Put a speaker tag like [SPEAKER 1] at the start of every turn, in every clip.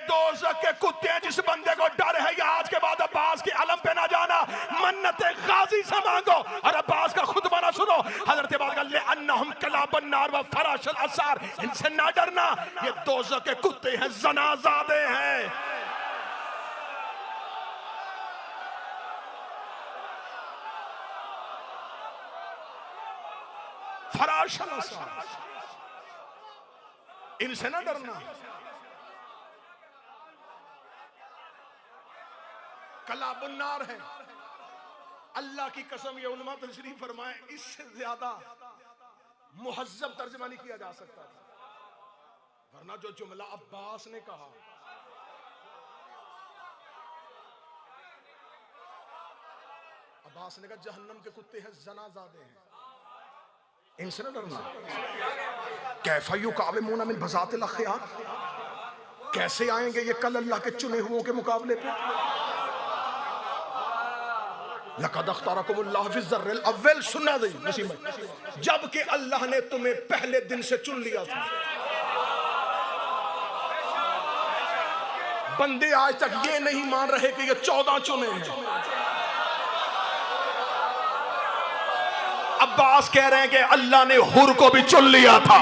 [SPEAKER 1] दोज़ख के कुत्ते हैं, जिस बंदे को डर है या आज के बाद अब्बास की अलम पे ना जाना, मन्नत गाजी से मांगो और अब्बास का खुतबा ना सुनो। हजरत अब्बास का ले अन्नहुम कलाबन नार व फराशल असार, इनसे ना डरना, ये दोज़ख के कुत्ते हैं, जनाज़ादे हैं। फराशल असार, इनसे ना डरना। कलाबुन्नार है। अल्लाह की कसम, ये उलमा तशरीफ फरमाए, इससे ज्यादा मुहज्जब तर्जुमा नहीं किया जा सकता था। वरना जो जुमला अब्बास ने कहा, अब्बास ने कहा जहन्नम के कुत्ते हैं, जनाज़ादे हैं, इनसे ना डरना। कैफा युकाविमूना मिन बज़ातिल अख़यार, कैसे आएंगे ये कल अल्लाह के चुने हुओं के मुकाबले पे। लक़द अख़्तारकुमुल्लाहु फ़ी ज़र्रिल अव्वल, सुन्ना दी नसीब, जबकि अल्लाह ने तुम्हें पहले दिन से चुन लिया था। बंदे आज तक ये नहीं मान रहे कि ये 14 चुने हैं। अब्बास कह रहे हैं कि अल्लाह ने हुर को भी चुन लिया था।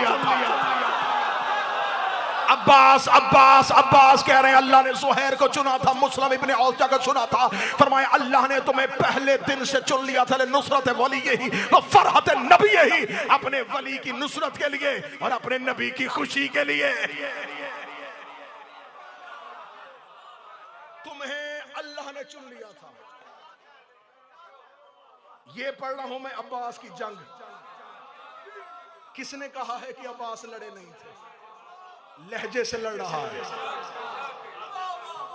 [SPEAKER 1] अब्बास अब्बास अब्बास कह रहे हैं अल्लाह ने ज़ुहैर को चुना था, मुस्लिम इब्ने औसा को चुना था। फरमाया अल्लाह ने तुम्हें पहले दिन से चुन लिया था, नुसरत वली ही व फरहत नबी ही, अपने वली की नुसरत के लिए और अपने नबी की खुशी के लिए। तुम्हें अल्लाह ने चुन लिया था। ये पढ़ रहा हूं मैं अब्बास की जंग। किसने कहा है कि अब्बास लड़े नहीं थे? लहजे से लड़ रहा है।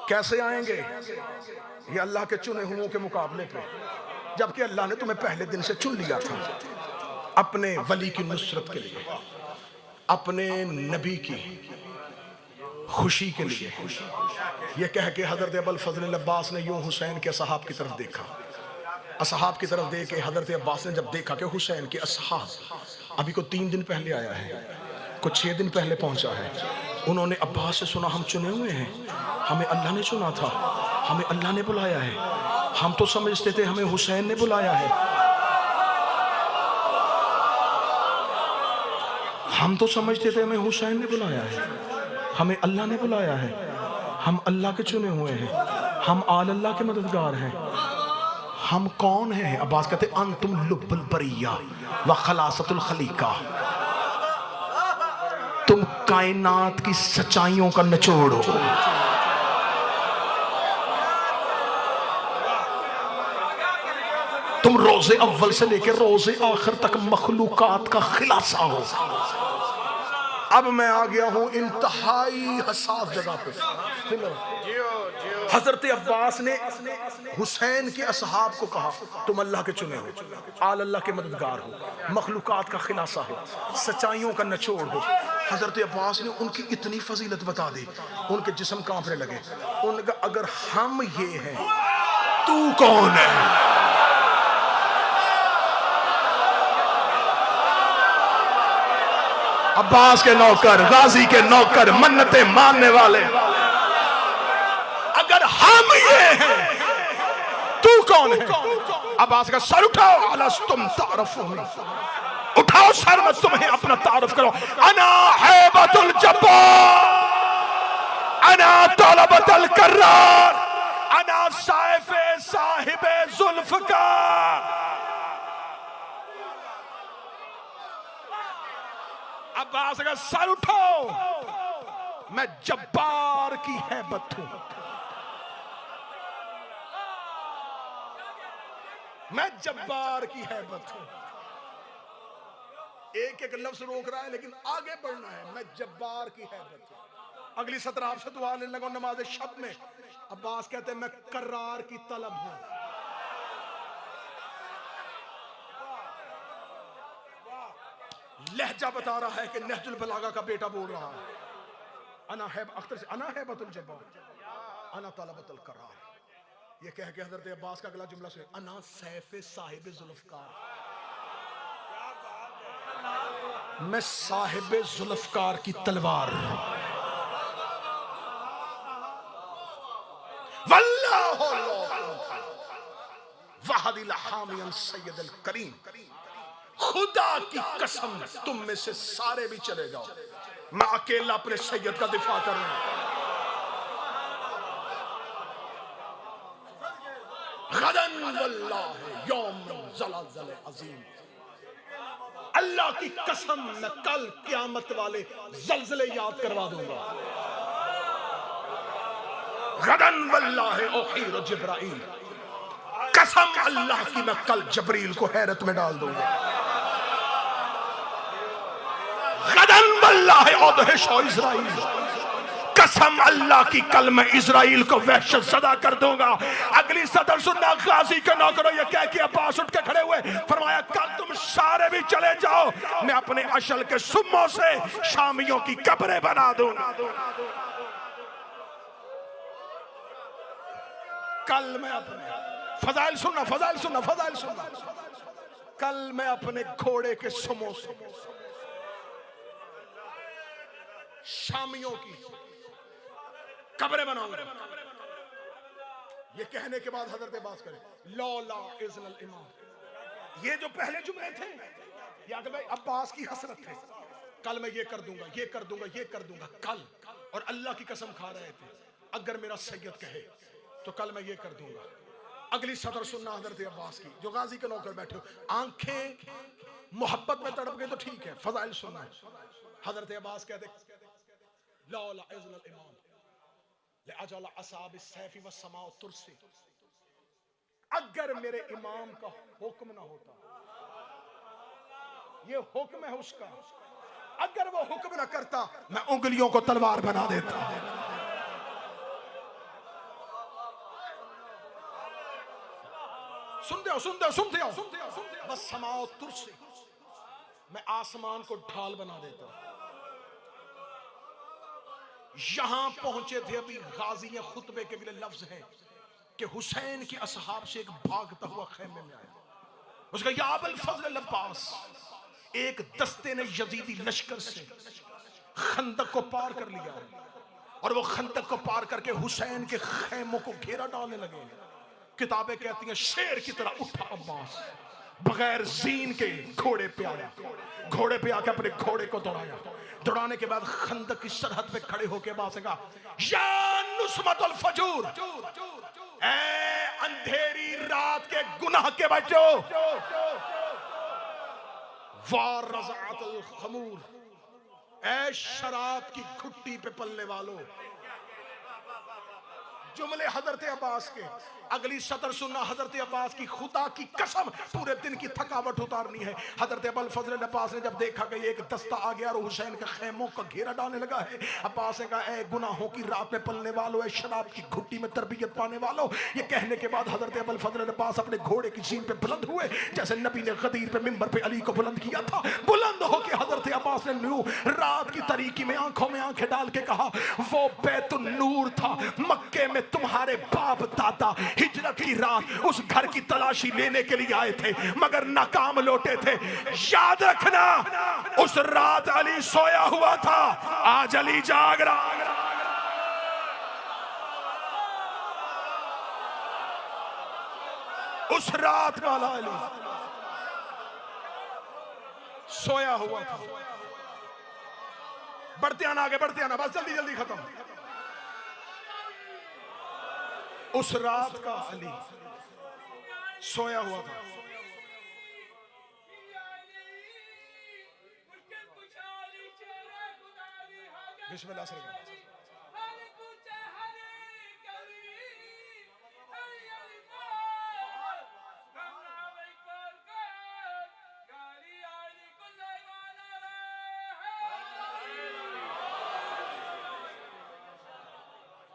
[SPEAKER 1] कैसे आएंगे ये अल्लाह के चुने हुओं के मुकाबले पे, जबकि अल्लाह ने तुम्हें पहले दिन से चुन लिया था अपने वली की नुसरत के लिए, अपने नबी की खुशी के लिए। ये कह के हजरत अबुल फजल अब्बास ने यूं हुसैन के असहाब की तरफ देखा। असहाब की तरफ देख के हजरत अब्बास ने जब देखा कि हुसैन के असहाब अभी को 3 दिन पहले आया है, कुछ 6 दिन पहले पहुंचा है, उन्होंने अब्बास से सुना हम चुने हुए हैं, हमें अल्लाह ने चुना था, हमें अल्लाह ने बुलाया है। हम तो समझते थे हमें हुसैन ने बुलाया है, हम तो समझते थे हमें हुसैन ने बुलाया है, हमें अल्लाह ने बुलाया है, हम अल्लाह के चुने हुए हैं, हम आल अल्लाह के मददगार हैं। हम कौन हैं? अब्बास कहते अंतुम लुब्बुल बरिया व खलासतुल खलीका, तुम कायनात की सच्चाइयों का निचोड़ हो। तुम रोजे अव्वल से लेकर रोजे आखिर तक मखलूकात का खिलासा हो। अब मैं आ गया हूं इंतहाई हसास जगह पे। हजरत अब्बास ने हुसैन के असहाब को कहा तुम अल्लाह के चुने हो, आल अल्लाह के मददगार हो, मखलूकात का खिलासा हो, सच्चाइयों का निचोड़ हो। हजरत अब्बास ने उनकी इतनी फजीलत बता दी, उनके जिस्म कांपने लगे। उनका अगर हम ये हैं, तू कौन है? अब्बास के नौकर, गाजी के नौकर, मन्नते मानने वाले, अगर हम ये हैं, तू कौन है? अब्बास का सर उठाओ, अलस्तुम तारफूनी, उठाओ सर, मैं तुम्हें अपना तारुफ करो। अना हैबतुल जब्बार, अना तलबतुल कर्रार, अना साइफे साहिबे जुल्फकार। अब्बास का सर उठाओ, मैं जब्बार की हैबत हूं, मैं जब्बार की हैबत हूं। एक एक लफ्ज रोक रहा है लेकिन आगे बढ़ना है। मैं जब्बार की हैबत हूं। अगली सत्र आपसे दुआ लेने लगा नमाज शब में। अब्बास कहते हैं मैं करार की तलब हूं। लहजा बता रहा है कि नहजुल बलागा का बेटा बोल रहा है। अना है अख्तर से, अना है बतुल जब्बार, अना तलबतुल करार। ये कह के हजरत अब्बास का अगला जुमला सुने, अना सैफे साहिब जुल्फकार, मैं साहिब जुल्फकार की तलवार। वल्लाहु वहदिल हामियन सैयदुल करीम, खुदा की कसम तुम में से सारे भी चले जाओ, मैं अकेला अपने सैयद का दिफा कर रहा हूं। गदन वल्लाहि यौमुन ज़लज़ल अज़ीम, अल्लाह की कसम मैं कल क़यामत वाले ज़लज़ले याद करवा दूंगा। गदन वल्लाहि उहीर जिब्राइल, कसम अल्लाह की मैं कल जबरील को हैरत में डाल दूंगा। गदन वल्लाहि उदहिश इज़राइल, कसम अल्लाह की कल मैं इज़राइल को वहशत ज़दा कर दूंगा। अगली सदर सुनना, गाजी के नौकरों ये कह के अब्बास उठ के खड़े हुए, फरमाया कल तुम सारे भी चले जाओ, मैं अपने अशल के सुम्मों से शामियों की कब्रें बना दूंगा। कल मैं अपने फजाइल सुनना, फजाइल सुनना, फजाइल सुनना, कल मैं अपने घोड़े के सुमों से शामियों की कब्रें बनाऊंगा। ये कहने के बाद हजरत अब्बास करे लौला इज़्नल इमाम, ये जो पहले जुमले थे या कि भाई अब्बास की हसरत थे, कल मैं ये कर दूंगा, ये कर दूंगा, ये कर दूंगा कल, और अल्लाह की कसम खा रहे थे अगर मेरा सैयद कहे तो कल मैं ये कर दूंगा। अगली सदर सुनना हजरत अब्बास की, जो गाजी के नौकर बैठे हो, आंखें मोहब्बत में तड़प गई तो ठीक है, फजाइल सुनना है। हजरत अब्बास कहते लौला इज़्नल इमाम लअजल असाब सैफी व समाउ तुरसी, अगर मेरे इमाम का हुक्म ना होता, ये हुक्म है उसका, अगर वो हुक्म ना करता मैं उंगलियों को तलवार बना देता। सुनते हो, सुनते हो, सुनते हो, बस समाओ तुरसी, मैं आसमान को ढाल बना देता। यहां पहुंचे थे अभी गाजी खुतबे के लिए लफ्ज है कि हुसैन के असहाब से एक भागता हुआ खैमे में आया, उसका या अबुल फज़ल अब्बास, एक दस्ते ने यजीदी लश्कर से खंदक को पार कर लिया है और वो खंदक को पार करके हुसैन के खैमों को घेरा डालने लगे। किताबें कहती हैं शेर की तरह उठा अब्बास, बगैर जीन के घोड़े पे आया, घोड़े पे आके अपने घोड़े को दौड़ाया, दौड़ाने के बाद खंदक की सरहद पे खड़े होके अब्बास ने कहा या नुस्मतुल फजूर, ए अंधेरी रात के गुनाह के बच्चों, वार रज़ाअतुल खमूर, ए शराब की घुट्टी पे पलने वालों। जुमले हजरत अब्बास के। अगली सतर सुनना हजरत अब्बास की, खुदा की कसम पूरे दिन की थकावट उतारनी है। हजरत अबुल फजल अब्बास ने जब देखा कि एक दस्ता आ गया और हुसैन के खैमों का घेरा डालने लगा है, अब्बास ने कहा ए गुनाहों की रात में पलने वालों, ए शराब की घुट्टी में तरबियत पाने वालों। ये कहने के बाद हजरत अबुल फजल अब्बास अपने घोड़े की सीन पे बुलंद हुए, जैसे नबी ने गदीर पे मिंबर पे अली को बुलंद किया था। बुलंद होके हजरत अब्बास ने रात की तारीकी में आंखों में आंखें डाल के कहा वो बैतुन नूर था, मक्के में तुम्हारे बाप दादा हिजरत की रात उस घर की तलाशी लेने के लिए आए थे मगर नाकाम लौटे थे। याद रखना उस रात अली सोया हुआ था, आज अली जाग रहा। उस रात वाला अली सोया हुआ था। बढ़ते आना, आगे बढ़ते आना, बस जल्दी जल्दी खत्म। उस रात का अली सोया हुआ था। बिस्मिल्लाह से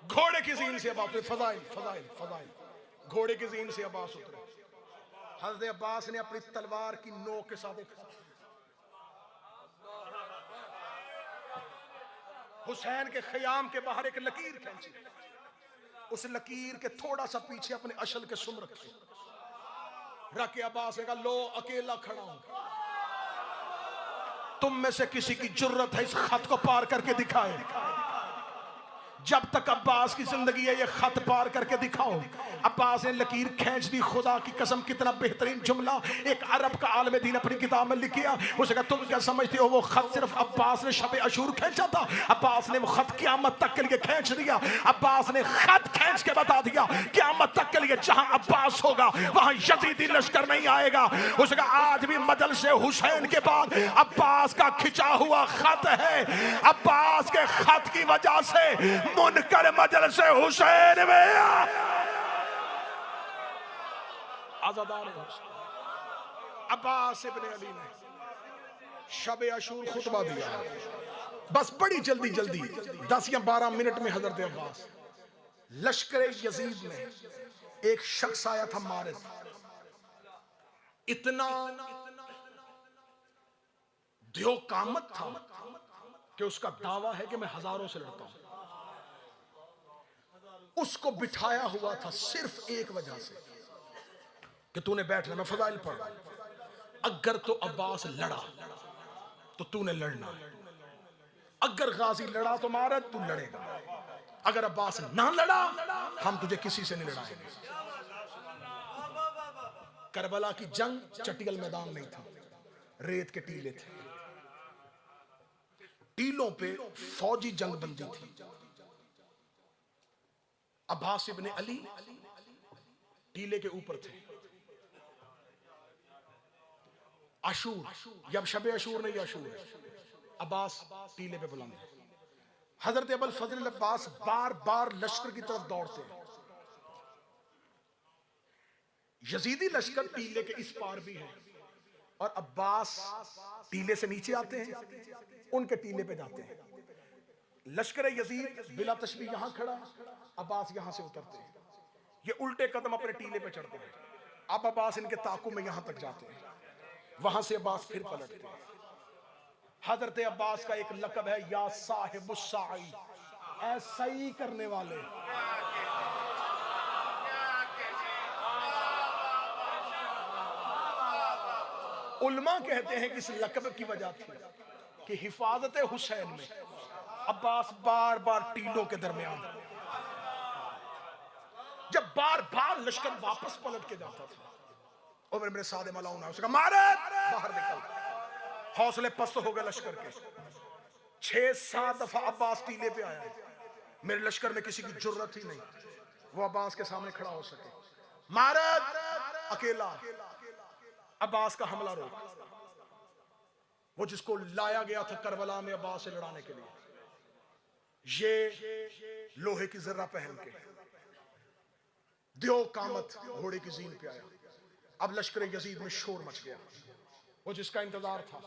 [SPEAKER 1] घोड़े की जीन से अब्बास उतरे। फजाइल फजाइल फजाइल घोड़े की जीन से अब्बास उतरे। हज़रत अब्बास ने अपनी तलवार की नोक के साथ हुसैन के खयाम के बाहर एक लकीर खींची, उस लकीर के थोड़ा सा पीछे अपने अशल के सुम रखे, रख के अब्बास ने कहा लो अकेला खड़ा हूं, तुम में से किसी की जुर्रत है इस खत को पार करके दिखाए। जब तक अब्बास की जिंदगी है ये खत पार करके दिखाओ। अब्बास ने लकीर खींच दी, खुदा की कसम कितना बेहतरीन जुमला एक अरब का आलम दीन अपनी किताब में लिख किया। उसने कहा तुम क्या समझते हो वो खत सिर्फ अब्बास ने शब अशूर खींचा था? अब्बास ने वो खत क़यामत तक के लिए खींच दिया। अब्बास ने खत खींच के बता दिया क़यामत तक के लिए जहां अब्बास होगा वहां यजीदी लश्कर नहीं आएगा। उसने कहा आज भी मदल से हुसैन के बाद अब्बास का खिंचा हुआ खत है। अब्बास के खत की वजह से मुनकर मजल से हुसैन में आजादार अब्बास इब्ने अली ने शब अशूर खुतबा दिया। बस बड़ी जल्दी जल्दी 10 या 12 मिनट में हजरत अब्बास लश्कर यजीद में एक शख्स आया था मारिद, इतना ध्योकामत था कि उसका दावा है कि मैं हजारों से लड़ता हूं। उसको बिठाया हुआ था सिर्फ एक वजह से कि तूने बैठना, मैं फजाइल पढ़ रहा हूं। अगर तो अब्बास लड़ा तो तूने लड़ना है, अगर गाजी लड़ा तो मारा तू लड़ेगा, अगर अब्बास ना लड़ा हम तुझे किसी से नहीं लड़ाएंगे। करबला की जंग चटियल मैदान नहीं था, रेत के टीले थे। टीलों पे फौजी जंग बंदी थी। अब्बास इब्ने अली टीले के ऊपर थे। अशूर या शबे अशूर नहीं, अशूर है। अब्बास टीले पे बुलंद है। हजरत अबुल फजल अब्बास बार बार लश्कर की तरफ दौड़ते हैं। यजीदी लश्कर टीले के इस पार भी है और अब्बास टीले से नीचे आते हैं, उनके टीले पे जाते हैं। लश्कर यजीद बिला तशबीह यहां खड़ा, अब्बास यहां से उतरते हैं। ये उल्टे कदम अपने टीले पे चढ़ते हैं। अब अब्बास इनके ताकू में यहां तक जाते हैं, वहां से अब्बास फिर पलटते हैं। हजरत अब्बास का एक लक़ब है या साहिबुस्साई, ऐ सही करने वाले। उलमा कहते हैं कि इस लक़ब की वजह थी कि हिफाजत हुसैन में अब्बास बार बार टीलों के दरमियान, जब बार बार लश्कर वापस पलट के जाता था और मेरे सादे मलाउना उसका मारे बाहर निकल, हौसले पस्त हो गए लश्कर के। 6-7 दफा अब्बास टीले पे आया, मेरे लश्कर में किसी की जुर्रत ही नहीं वो अब्बास के सामने खड़ा हो सके। मारे अकेला अब्बास का हमला रोक, वो जिसको लाया गया था करबला में अब्बास से लड़ाने के लिए, ये लोहे की जर्रा पहन के दियो कामत घोड़े की जीन पे आया। अब लश्कर यजीद में शोर मच गया। वो जिसका इंतजार था,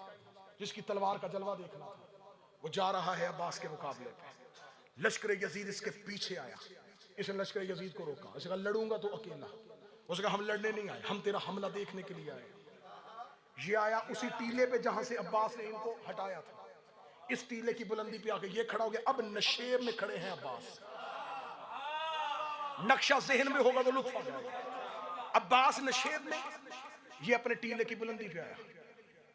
[SPEAKER 1] जिसकी तलवार का जलवा देखना था, वो जा रहा है अब्बास के मुकाबले पे। लश्कर यजीद इसके पीछे आया, इसने लश्कर यजीद को रोका। उसने कहा लड़ूंगा तो अकेला। उसने कहा हम लड़ने नहीं आए, हम तेरा हमला देखने के लिए आए। ये आया उसी टीले पे जहां से अब्बास ने इनको हटाया था। इस टीले की बुलंदी पे आके ये खड़ा हो गया। अब नशेब में खड़े हैं अब्बास, नक्शा जहन में होगा तो लुत्फ आ जाएगा। अब्बास नशेब में, ये अपने टीले की बुलंदी पे आया।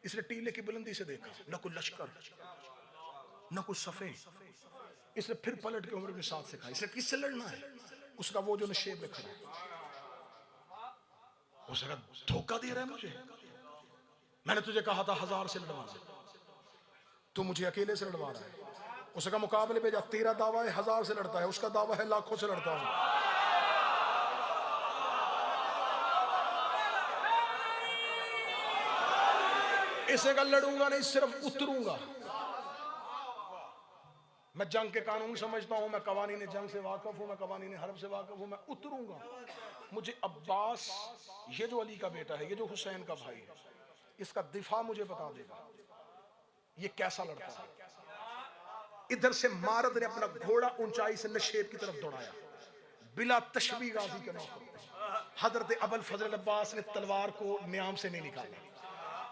[SPEAKER 1] इसने टीले की बुलंदी से देखा न कोई लश्कर न कुछ सफे। इसने फिर पलट के उमर इब्न साद से कहा, इसे किससे लड़ना है? उसका वो जो नशेब में खड़ा है। उसने कहा धोखा दे रहा है मुझे, मैंने तुझे कहा था 1000 से लड़वाना, तू मुझे अकेले से लड़वा रहा है। उसका मुकाबले पे जा, तेरा दावा है 1000 से लड़ता है, उसका दावा है लाखों से लड़ता हूं। इसे का लड़ूंगा नहीं, सिर्फ उतरूंगा। मैं जंग के कानून समझता हूं, मैं कवानीन जंग से वाकिफ हूं, मैं कवानीन हर्ब से वाकिफ हूं। मैं उतरूंगा। मुझे अब्बास, ये जो अली का बेटा है, ये जो हुसैन का भाई है, इसका दिफा मुझे बता देगा ये कैसा लड़ता है। इधर से मारद ने अपना घोड़ा ऊंचाई से नशेब की तरफ दौड़ाया, बिला तशबी गाजी के नौकर। हजरत अबुल फजल अब्बास ने तलवार को म्याम से नहीं निकाला।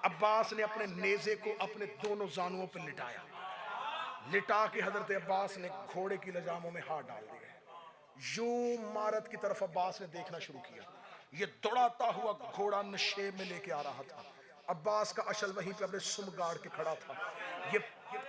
[SPEAKER 1] अब्बास ने अपने नेज़े को अपने दोनों जानुओं पर लिटाया। लिटा के हजरत अब्बास ने घोड़े की लजामों में हाथ डाल दिए। यूं मारद की तरफ अब्बास ने देखना शुरू किया। ये दौड़ाता हुआ घोड़ा नशेब में लेके आ रहा था। अब्बास का अशल वहीं पे अपने सुम गाड़ के खड़ा था। ये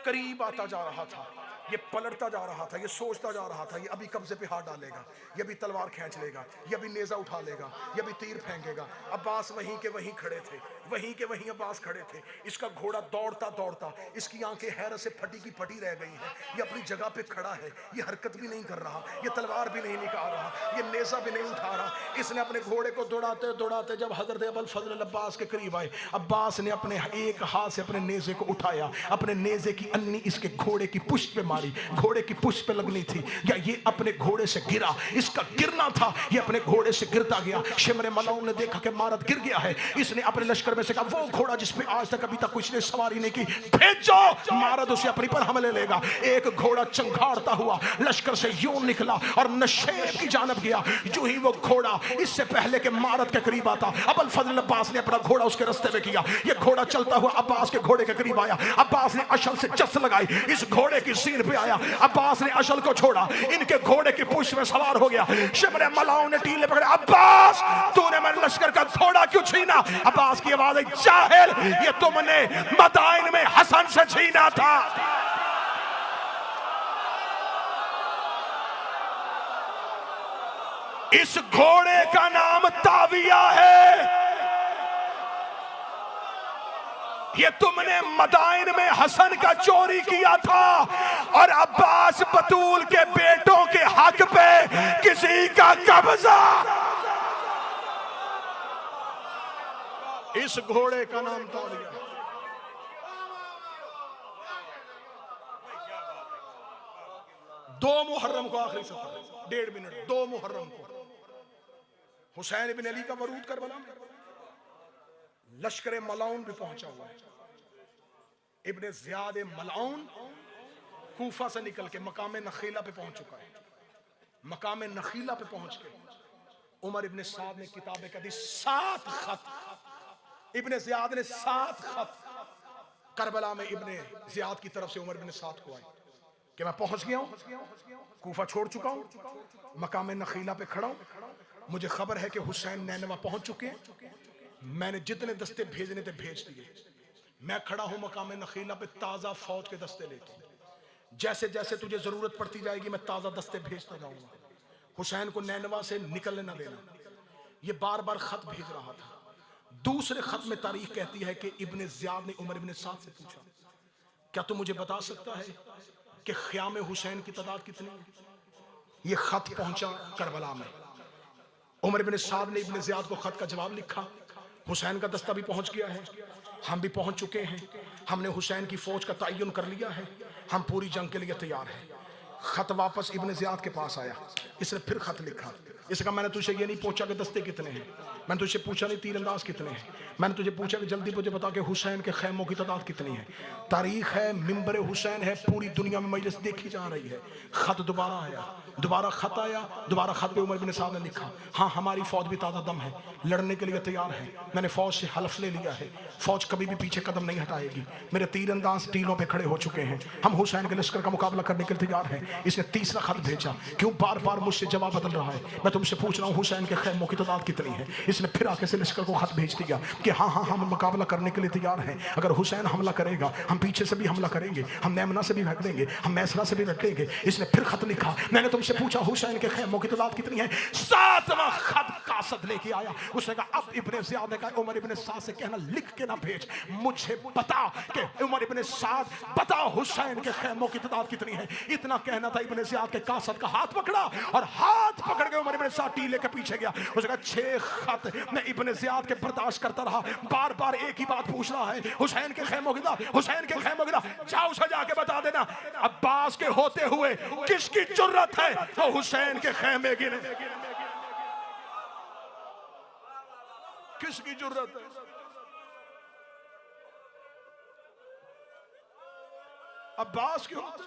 [SPEAKER 1] करीब आता जा रहा था। ये पलटता जा रहा था, ये सोचता जा रहा था, ये अभी कब्जे पे हाथ डालेगा, ये भी तलवार खींच लेगा, ये भी नेजा उठा लेगा, ये भी तीर फेंकेगा। अब्बास वहीं के वहीं खड़े थे, वहीं के वहीं अब्बास खड़े थे। इसका घोड़ा दौड़ता दौड़ता, इसकी आंखें हैरत से फटी की फटी रह गई हैं। ये अपनी जगह पे खड़ा है, ये हरकत भी नहीं कर रहा, ये तलवार भी नहीं निकाल रहा, ये नेजा भी नहीं उठा रहा। इसने अपने घोड़े को दौड़ाते दौड़ाते जब हजरत अबुल फजल अब्बास के करीब आए, अब्बास ने अपने एक हाथ से अपने नेजे को उठाया, अपने नेजे की अन्नी इसके घोड़े की पुष्ट पे मारी, घोड़े की पुष्ट पे लगनी थी, या ये अपने घोड़े से गिरा, इसका गिरना था, ये अपने घोड़े से गिरता गया। शिमर मलाउन ने देखा कि मारद गिर गया है, इसने अपने लश्कर में से कहा, वो घोड़ा जिसपे आज तक अभी तक कुछ ने सवारी नहीं की, भेजो, मारद उसे अपनी पर हमले लेगा। एक घोड़ा चंगाड़ता हुआ लश्कर से यूं निकला और नशेब की जानब गया। जो ही वो घोड़ा इससे पहले के मारद के करीब आता, अबुल फजल अब्बास ने अपना घोड़ा उसके रास्ते में किया। ये घोड़ा चलता हुआ अब्बास के घोड़े के करीब आया, अब्बास ने अशल से जस लगाई, इस घोड़े की सीन पे आया, अब्बास ने अशल को छोड़ा, इनके घोड़े की पुष्ट में सवार हो गया। शिमर मलाउन ने टीले पकड़े, अब्बास तूने मेरे लश्कर का घोड़ा क्यों छीना? अब्बास की आवाज आई, जाहिल, ये तुमने मदाइन में हसन से छीना था। इस घोड़े का नाम ताविया है, ये तुमने मदाइन में हसन का चोरी किया था और अब्बास बतूल के बेटों के हक पे किसी का कब्जा। इस घोड़े का नाम ताविया। दो मुहर्रम को, आखिरी सफर 1.5 मिनट, 2 मुहर्रम को हुसैन इब्न अली का वरूद करबला में, लश्कर मलाउन भी पहुंचा हुआ है। इब्न ज़ियाद मलाउन कूफा से निकल के मकाम नखीला पे पहुंच चुका है। मकाम नखीला पे पहुंच के उमर इब्न साद ने किताब कदी 7 खत, इब्न ज़ियाद ने 7 खत करबला में इब्न ज़ियाद की तरफ से उमर इब्न साद को आए कि मैं पहुंच गया हूं, कूफा छोड़ चुका हूं, मकाम नखीला पे खड़ा हूं, मुझे खबर है कि हुसैन नैनवा पहुंच चुके हैं, मैंने जितने दस्ते भेजने थे भेज दिए, मैं खड़ा हूं मकाम नखीला पे ताजा फौज के दस्ते लेके, जैसे जैसे तुझे जरूरत पड़ती जाएगी मैं ताजा दस्ते भेजता जाऊंगा। हुसैन को नैनवा से निकलने ना देना। ये बार बार खत भेज रहा था। दूसरे खत में तारीख कहती है कि इब्न ज़ियाद ने उमर इब्न साद से पूछा, क्या तू मुझे बता सकता है कि ख़याम हुसैन की तादाद कितनी है? ये खत पहुंचा करबला में, उमर इब्न साद ने इब्न ज़ियाद को खत का जवाब लिखा, हुसैन का दस्ता भी पहुंच गया है, हम भी पहुंच चुके हैं, हमने हुसैन की फौज का तयन कर लिया है, हम पूरी जंग के लिए तैयार हैं। खत वापस इब्न ज़ियाद के पास आया, इसने फिर खत लिखा, इसने कहा मैंने तुझे ये नहीं पूछा कि दस्ते कितने हैं, मैंने तुझे पूछा नहीं तीरंदाज कितने हैं, मैंने तुझे पूछा कि जल्दी मुझे बता कि हुसैन के खैमों की तादाद कितनी है। तारीख है, मिंबर हुसैन है, पूरी दुनिया में मजलिस देखी जा रही है। खत दोबारा आया, दोबारा खत आया, दोबारा खत पे उमर इब्न साद ने लिखा, हाँ हमारी फौज भी ताज़ा दम है, लड़ने के लिए तैयार है, मैंने फौज से हलफ ले लिया है, फौज कभी भी पीछे कदम नहीं हटाएगी, मेरे तीरंदाज टीलों पे खड़े हो चुके हैं, हम हुसैन के लश्कर का मुकाबला करने के लिए तैयार हैं। इसने तीसरा खत भेजा, क्यों बार बार मुझसे जवाब बदल रहा है, मैं तुमसे पूछ रहा हूँ हुसैन के खैमों की तादाद कितनी है। इसने फिर आके से लश्कर को खत भेज दिया कि हाँ हाँ हम मुकाबला करने के लिए तैयार हैं, अगर हुसैन हमला करेगा हम पीछे से भी हमला करेंगे, हम नैमना से भी हट देंगे, हम मैसरा से भी हट देंगे। इसने फिर खत लिखा, मैंने तुमसे पूछा हुसैन के खैमों की तादाद कितनी है। 7वां खत कासद लेके आया, उसने कहा अब इब्न ज़ियाद ने कहा उमर इब्न साद से कहना लिख के ना भेज, मुझे बता कि उमर इब्न साद बता हुसैन के खैमों की तादाद कितनी है। इतना कहना था, इब्न ज़ियाद के कासद का हाथ पकड़ा और हाथ पकड़ के उमर इब्न साद टीले के पीछे गया। उसने कहा 6 खत मैं इब्न ज़ियाद के बर्दाश्त करता रहा, बार बार एक ही बात पूछ रहा है, हुसैन के खैमों की तादाद, हुसैन के खैमों की तादाद, जाओ उसे जाके बता देना। अब्बास के होते हुए किसकी जुर्रत है तो हुसैन के खैमे गिने, किसकी जुर्रत है? अब्बास के होते